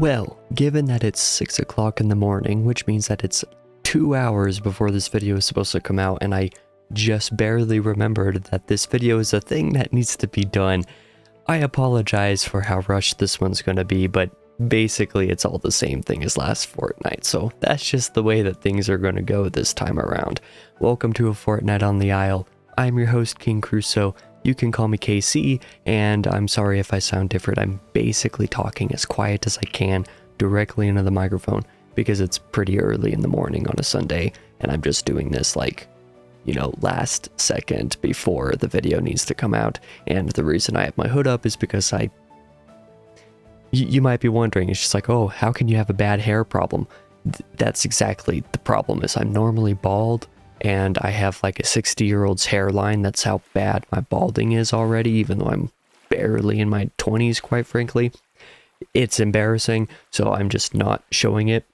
Well, given that it's 6 o'clock in the morning, which means that it's 2 hours before this video is supposed to come out, and I just barely remembered that this video is a thing that needs to be done, I apologize for how rushed this one's gonna be, but basically it's all the same thing as last fortnight, so that's just the way that things are gonna go this time around. Welcome to a Fortnight on the Isle. I'm your host, King Crusoe. You can call me KC, and I'm sorry if I sound different. I'm basically talking as quiet as I can directly into the microphone because it's pretty early in the morning on a Sunday, and I'm just doing this last second before the video needs to come out. And the reason I have my hood up is because you might be wondering, it's just like, oh, how can you have a bad hair problem? That's exactly the problem. Is I'm normally bald, and I have like a 60-year-old's hairline. That's how bad my balding is already, even though I'm barely in my 20s, quite frankly. It's embarrassing, so I'm just not showing it.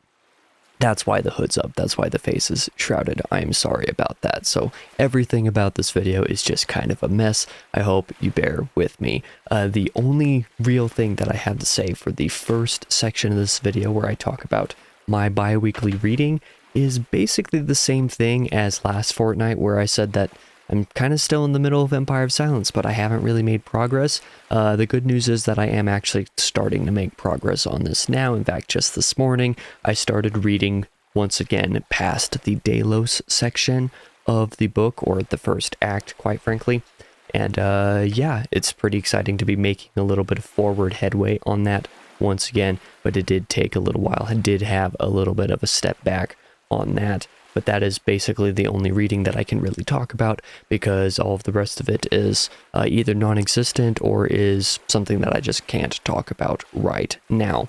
That's why the hood's up. That's why the face is shrouded. I am sorry about that. So everything about this video is just kind of a mess. I hope you bear with me. The only real thing that I have to say for the first section of this video, where I talk about my bi-weekly reading, is basically the same thing as last fortnight, where I said that I'm kind of still in the middle of Empire of Silence, but I haven't really made progress. The good news is that I am actually starting to make progress on this now. In fact, just this morning, I started reading once again past the Delos section of the book, or the first act, quite frankly. And yeah, it's pretty exciting to be making a little bit of forward headway on that once again, but it did take a little while. I did have a little bit of a step back on that, but that is basically the only reading that I can really talk about, because all of the rest of it is either non-existent or is something that I just can't talk about right now.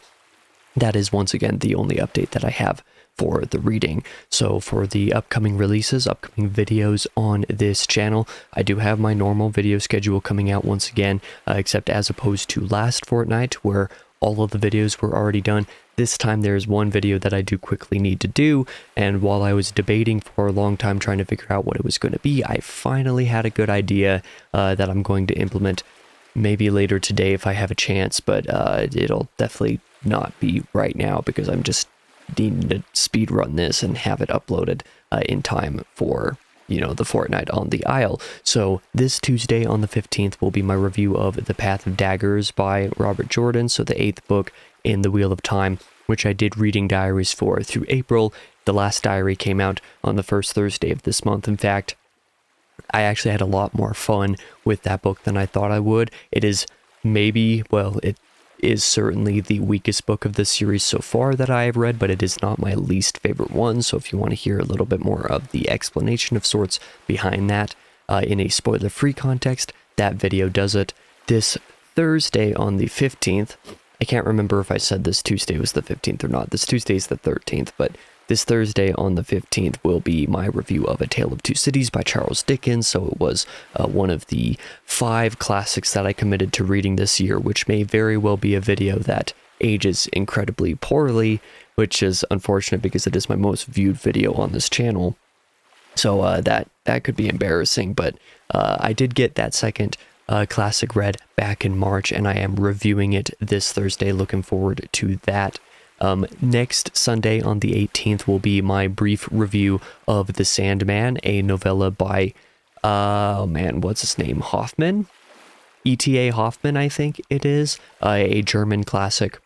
That is once again the only update that I have for the reading. So for the upcoming releases, upcoming videos on this channel, I do have my normal video schedule coming out once again, except as opposed to last fortnight where all of the videos were already done. This time there's one video that I do quickly need to do, and while I was debating for a long time trying to figure out what it was going to be, I finally had a good idea that I'm going to implement maybe later today if I have a chance, but it'll definitely not be right now because I'm just needing to speed run this and have it uploaded in time for the Fortnight on the Isle. So this Tuesday on the 15th will be my review of The Path of Daggers by Robert Jordan, so the 8th book in the Wheel of Time, which I did reading diaries for through April. The last diary came out on the first Thursday of this month. In fact, I actually had a lot more fun with that book than I thought I would. It is it is certainly the weakest book of the series so far that I have read, but it is not my least favorite one. So if you want to hear a little bit more of the explanation of sorts behind that in a spoiler-free context, that video does it. This Thursday on the 15th, I can't remember if I said this Tuesday was the 15th or not. This Tuesday is the 13th, but this Thursday on the 15th will be my review of A Tale of Two Cities by Charles Dickens. So it was one of the 5 classics that I committed to reading this year, which may very well be a video that ages incredibly poorly, which is unfortunate because it is my most viewed video on this channel. So that could be embarrassing, but I did get that second classic read back in March, and I am reviewing it this Thursday. Looking forward to that. Next Sunday on the 18th will be my brief review of The Sandman, a novella by, what's his name? Hoffman? E.T.A. Hoffman, I think it is. A German classic.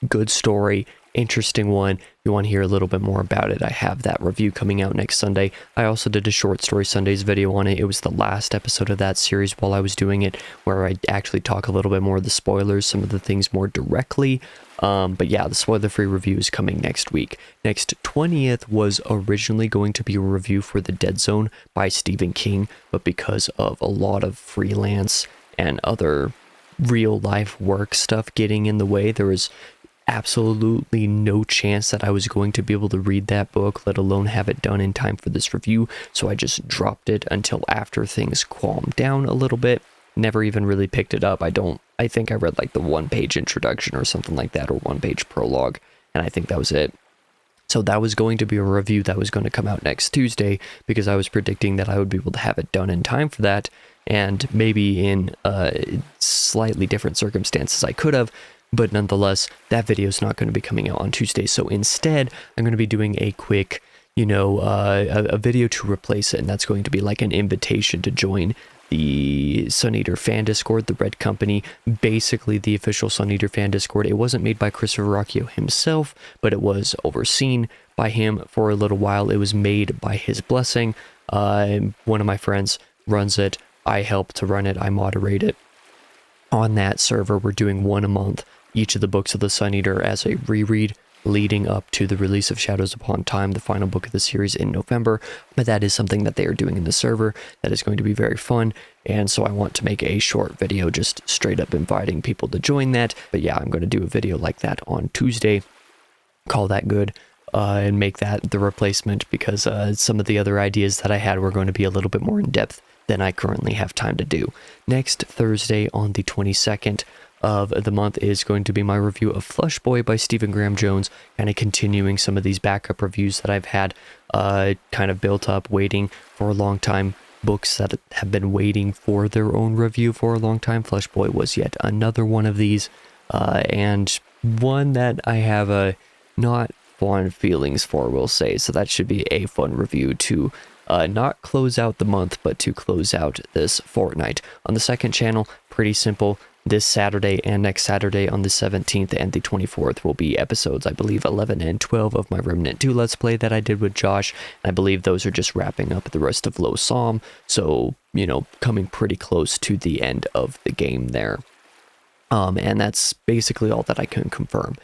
Good story. Interesting one. If you want to hear a little bit more about it, I have that review coming out next Sunday. I also did a Short Story Sundays video on it. It was the last episode of that series while I was doing it, where I actually talk a little bit more of the spoilers, some of the things more directly. But yeah, the spoiler-free review is coming next week. Next 20th was originally going to be a review for The Dead Zone by Stephen King, but because of a lot of freelance and other real-life work stuff getting in the way, there was absolutely no chance that I was going to be able to read that book, let alone have it done in time for this review, so I just dropped it until after things calmed down a little bit. Never even really picked it up. I think I read like the 1-page introduction or something like that, or 1-page prologue, and I think that was it. So that was going to be a review that was going to come out next Tuesday, because I was predicting that I would be able to have it done in time for that, and maybe in slightly different circumstances I could have But nonetheless, that video is not going to be coming out on Tuesday. So instead, I'm going to be doing a quick, a video to replace it. And that's going to be like an invitation to join the Sun Eater fan Discord, the Red Company, basically the official Sun Eater fan Discord. It wasn't made by Christopher Rocchio himself, but it was overseen by him for a little while. It was made by his blessing. One of my friends runs it. I help to run it. I moderate it. On that server, we're doing one a month, each of the books of the Sun Eater as a reread, leading up to the release of Shadows Upon Time, the final book of the series in November. But that is something that they are doing in the server that is going to be very fun, and so I want to make a short video just straight up inviting people to join that. But yeah, I'm going to do a video like that on Tuesday, call that good, and make that the replacement, because some of the other ideas that I had were going to be a little bit more in depth than I currently have time to do. Next Thursday on the 22nd of the month is going to be my review of Flush Boy by Stephen Graham Jones, kind of continuing some of these backup reviews that I've had kind of built up, waiting for a long time, books that have been waiting for their own review for a long time. Flush Boy was yet another one of these, and one that I have not fond feelings for, we'll say, so that should be a fun review to not close out the month, but to close out this fortnight. On the second channel, pretty simple. This Saturday and next Saturday on the 17th and the 24th will be episodes, I believe, 11 and 12 of my Remnant 2 Let's Play that I did with Josh. I believe those are just wrapping up the rest of Low Psalm, so, coming pretty close to the end of the game there. And that's basically all that I can confirm.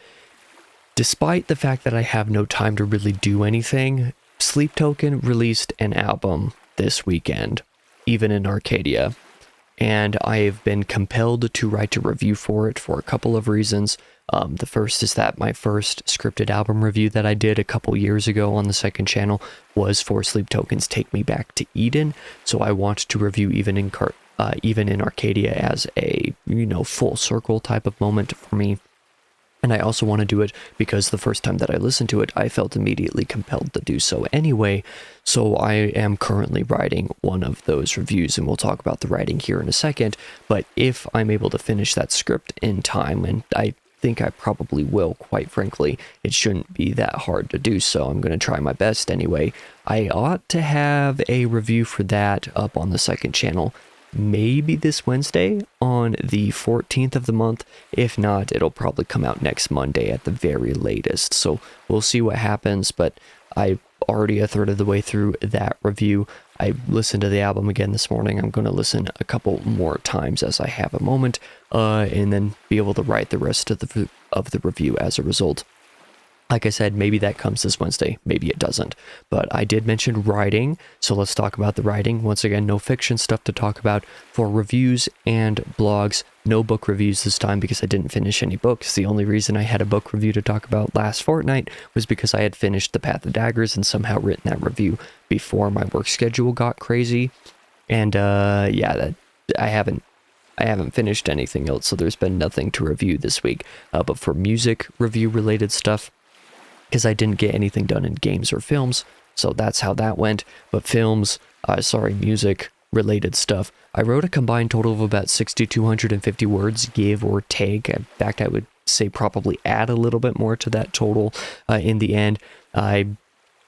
Despite the fact that I have no time to really do anything, Sleep Token released an album this weekend, even in Arcadia. And I've been compelled to write a review for it for a couple of reasons. The first is that my first scripted album review that I did a couple years ago on the second channel was for Sleep Token's Take Me Back to Eden. So I want to review even in Arcadia as a, full circle type of moment for me. And I also want to do it because the first time that I listened to it, I felt immediately compelled to do so anyway. So I am currently writing one of those reviews, and we'll talk about the writing here in a second. But if I'm able to finish that script in time, and I think I probably will, quite frankly, it shouldn't be that hard to do so. I'm going to try my best anyway. I ought to have a review for that up on the second channel maybe this Wednesday on the 14th of the month. If not, it'll probably come out next Monday at the very latest. So we'll see what happens, but I'm already a third of the way through that review. I listened to the album again this morning. I'm going to listen a couple more times as I have a moment, and then be able to write the rest of the review as a result. Like I said, maybe that comes this Wednesday, maybe it doesn't. But I did mention writing, so let's talk about the writing. Once again, no fiction stuff to talk about for reviews and blogs. No book reviews this time because I didn't finish any books. The only reason I had a book review to talk about last fortnight was because I had finished The Path of Daggers and somehow written that review before my work schedule got crazy. And I haven't finished anything else, so there's been nothing to review this week. But for music review related stuff, because I didn't get anything done in games or films, so that's how that went. But music related stuff, I wrote a combined total of about 6,250 words, give or take. In fact, I would say probably add a little bit more to that total in the end. I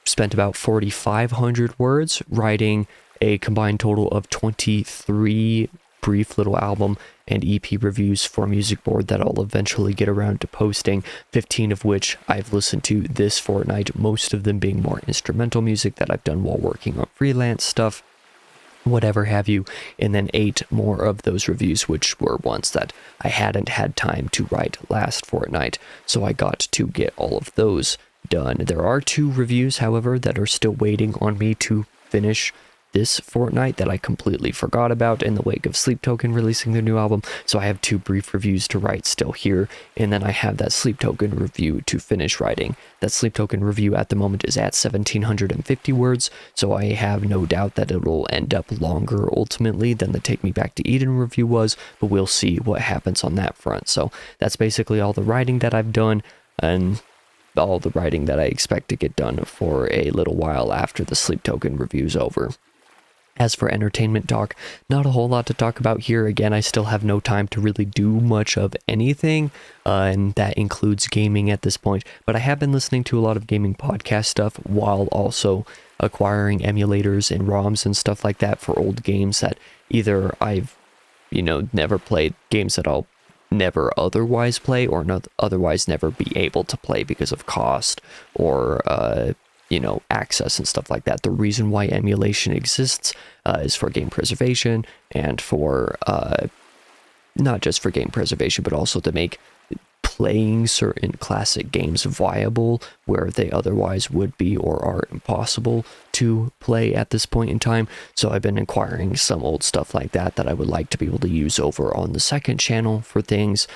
spent about 4,500 words writing a combined total of 23 brief little album and EP reviews for Music Board that I'll eventually get around to posting, 15 of which I've listened to this fortnight, most of them being more instrumental music that I've done while working on freelance stuff, whatever have you, and then 8 more of those reviews which were ones that I hadn't had time to write last fortnight, so I got to get all of those done. There are 2 reviews, however, that are still waiting on me to finish this fortnight that I completely forgot about in the wake of Sleep Token releasing their new album. So I have 2 brief reviews to write still here, and then I have that Sleep Token review to finish writing. That Sleep Token review at the moment is at 1,750 words, so I have no doubt that it will end up longer ultimately than the Take Me Back to Eden review was, but we'll see what happens on that front. So that's basically all the writing that I've done, and all the writing that I expect to get done for a little while after the Sleep Token review's over. As for entertainment talk, not a whole lot to talk about here. Again, I still have no time to really do much of anything, and that includes gaming at this point. But I have been listening to a lot of gaming podcast stuff while also acquiring emulators and ROMs and stuff like that for old games that either I've, never played, games that I'll never otherwise play, or not otherwise never be able to play because of cost or access and stuff like that. The reason why emulation exists is for game preservation, and for not just for game preservation, but also to make playing certain classic games viable where they otherwise would be or are impossible to play at this point in time. So I've been acquiring some old stuff like that I would like to be able to use over on the second channel for things,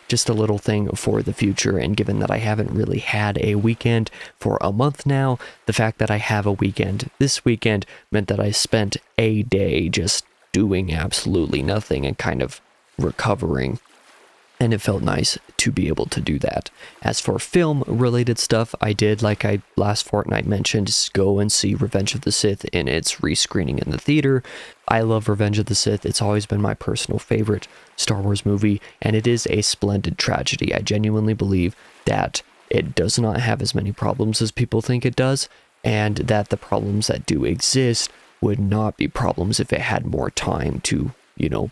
just a little thing for the future. And given that I haven't really had a weekend for a month now, the fact that I have a weekend this weekend meant that I spent a day just doing absolutely nothing and kind of recovering. And it felt nice to be able to do that. As for film-related stuff, I did, like I last Fortnight mentioned, go and see Revenge of the Sith in its rescreening in the theater. I love Revenge of the Sith. It's always been my personal favorite Star Wars movie, and it is a splendid tragedy. I genuinely believe that it does not have as many problems as people think it does, and that the problems that do exist would not be problems if it had more time to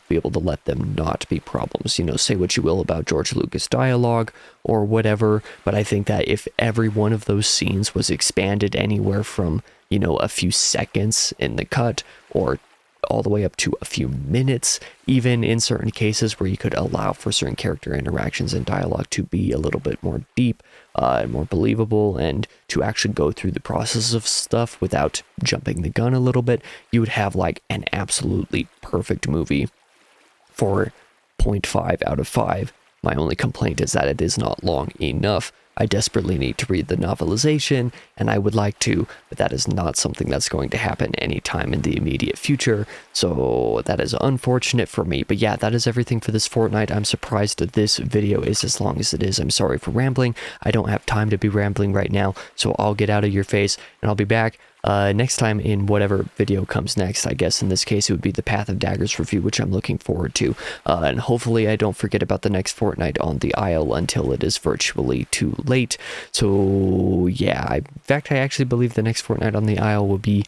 be able to let them not be problems. Say what you will about George Lucas dialogue or whatever, but I think that if every one of those scenes was expanded anywhere from, a few seconds in the cut or all the way up to a few minutes, even in certain cases where you could allow for certain character interactions and dialogue to be a little bit more deep and more believable, and to actually go through the process of stuff without jumping the gun a little bit, you would have like an absolutely perfect movie for 0.5 out of 5. My only complaint is that it is not long enough. I desperately need to read the novelization, and I would like to, but that is not something that's going to happen anytime in the immediate future, so that is unfortunate for me. But yeah, that is everything for this fortnight. I'm surprised that this video is as long as it is. I'm sorry for rambling. I don't have time to be rambling right now, so I'll get out of your face, and I'll be back next time in whatever video comes next. I guess in this case it would be the Path of Daggers review, which I'm looking forward to, and hopefully I don't forget about the next Fortnite on the Isle until it is virtually too late. So yeah, in fact I actually believe the next Fortnite on the Isle will be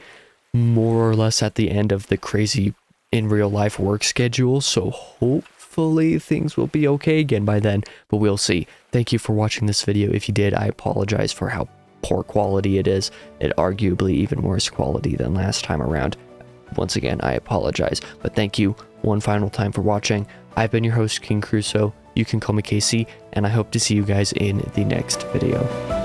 more or less at the end of the crazy in real life work schedule, so hopefully things will be okay again by then, but we'll see. Thank you for watching this video. If you did, I apologize for how poor quality it is. It arguably even worse quality than last time around. Once again, I apologize, but thank you one final time for watching. I've been your host, King Crusoe. You can call me KC, and I hope to see you guys in the next video.